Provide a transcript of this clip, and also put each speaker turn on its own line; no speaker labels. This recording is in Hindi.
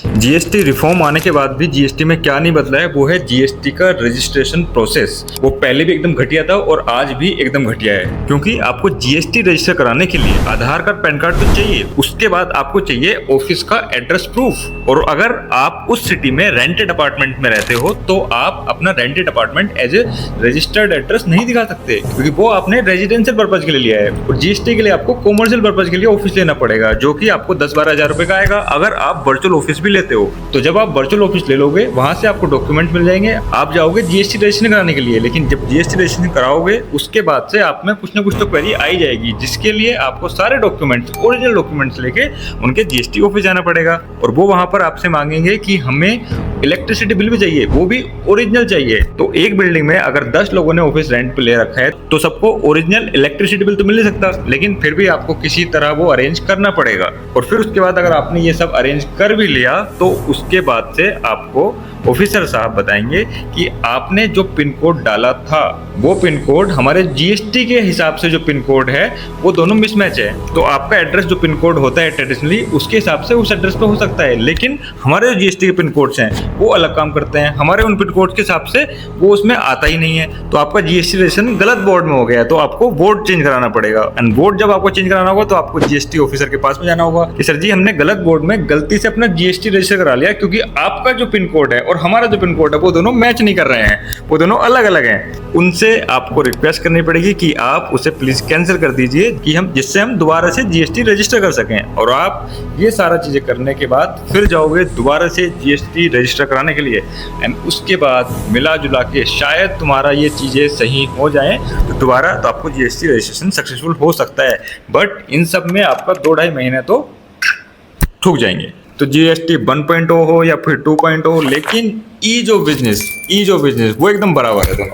जीएसटी रिफॉर्म आने के बाद भी जीएसटी में क्या नहीं बदला है, वो है जीएसटी का रजिस्ट्रेशन प्रोसेस। वो पहले भी एकदम घटिया था और आज भी एकदम घटिया है, क्योंकि आपको जीएसटी रजिस्टर कराने के लिए आधार कार्ड, पैन कार्ड तो चाहिए। उसके बाद आपको चाहिए ऑफिस का एड्रेस प्रूफ। और अगर आप उस सिटी में रेंटेड अपार्टमेंट में रहते हो तो आप अपना rented apartment as a registered address नहीं दिखा सकते, क्योंकि वो आपने रेजिडेंशियल पर्पज के लिए लिया है। और जीएसटी के लिए आपको कॉमर्शियल पर्पज के लिए ऑफिस लेना पड़ेगा, जो कि आपको 10-12 हजार रुपए का आएगा अगर आप वर्चुअल ऑफिस भी लेते हो। तो जब आप वर्चुअल ऑफिस ले लोगे, वहां से आपको डॉक्यूमेंट मिल जाएंगे, आप जाओगे जीएसटी रजिस्ट्रेशन कराने के लिए। लेकिन जब जीएसटी रजिस्ट्रेशन कराओगे उसके बाद से आप में कुछ ना कुछ तो क्वेरी आई जाएगी, जिसके लिए आपको सारे डॉक्यूमेंट्स, ओरिजिनल डॉक्यूमेंट्स लेके उनके जीएसटी ऑफिस जाना पड़ेगा। और वो वहां पर आपसे मांगेंगे कि हमें इलेक्ट्रिसिटी बिल भी चाहिए, वो भी ओरिजिनल चाहिए। तो एक बिल्डिंग में अगर 10 लोगों ने ऑफिस रेंट पे ले रखा है तो सबको ओरिजिनल इलेक्ट्रिसिटी बिल तो मिल नहीं सकता, लेकिन फिर भी आपको किसी तरह वो अरेंज करना पड़ेगा। और फिर उसके बाद अगर आपने ये सब अरेंज कर भी लिया तो उसके बाद से आपको ऑफिसर साहब बताएंगे कि आपने जो पिन कोड डाला था वो पिन कोड हमारे जीएसटी के हिसाब से जो पिन कोड है वो दोनों मिसमैच है। तो आपका एड्रेस जो पिन कोड होता है ट्रेडिशनली उसके हिसाब से उस एड्रेस पे हो सकता है, लेकिन हमारे जो जीएसटी के पिन कोड्स हैं वो अलग काम करते हैं। हमारे उन पिन कोड के हिसाब से वो उसमें आता ही नहीं है। तो आपका जीएसटी रजिस्ट्रेशन गलत बोर्ड में हो गया, तो आपको बोर्ड चेंज कराना पड़ेगा। एंड बोर्ड जब आपको चेंज कराना होगा तो आपको जीएसटी ऑफिसर के पास में जाना होगा कि सर जी, हमने गलत बोर्ड में गलती से अपना जीएसटी रजिस्टर करा लिया, क्योंकि आपका जो पिन कोड है और हमारा जो पिन कोड है वो दोनों मैच नहीं कर रहे हैं, वो दोनों अलग अलग हैं। उनसे आपको रिक्वेस्ट करनी पड़ेगी कि आप उसे प्लीज कैंसिल कर दीजिए, कि हम जिससे हम दोबारा से जीएसटी रजिस्टर कर सकें। और आप ये सारा चीजें करने के बाद फिर जाओगे दोबारा से जीएसटी रजिस्टर कराने के लिए। एंड उसके बाद मिला जुला के शायद तुम्हारा ये चीजें सही हो जाएं तो दोबारा तो आपको जीएसटी रजिस्ट्रेशन सक्सेसफुल हो सकता है। बट इन सब में आपका 2-2.5 महीने तो ठुक जाएंगे। तो जीएसटी 1.0 हो या फिर 2.0, लेकिन ई जो बिजनेस वो एकदम बराबर है दोनों।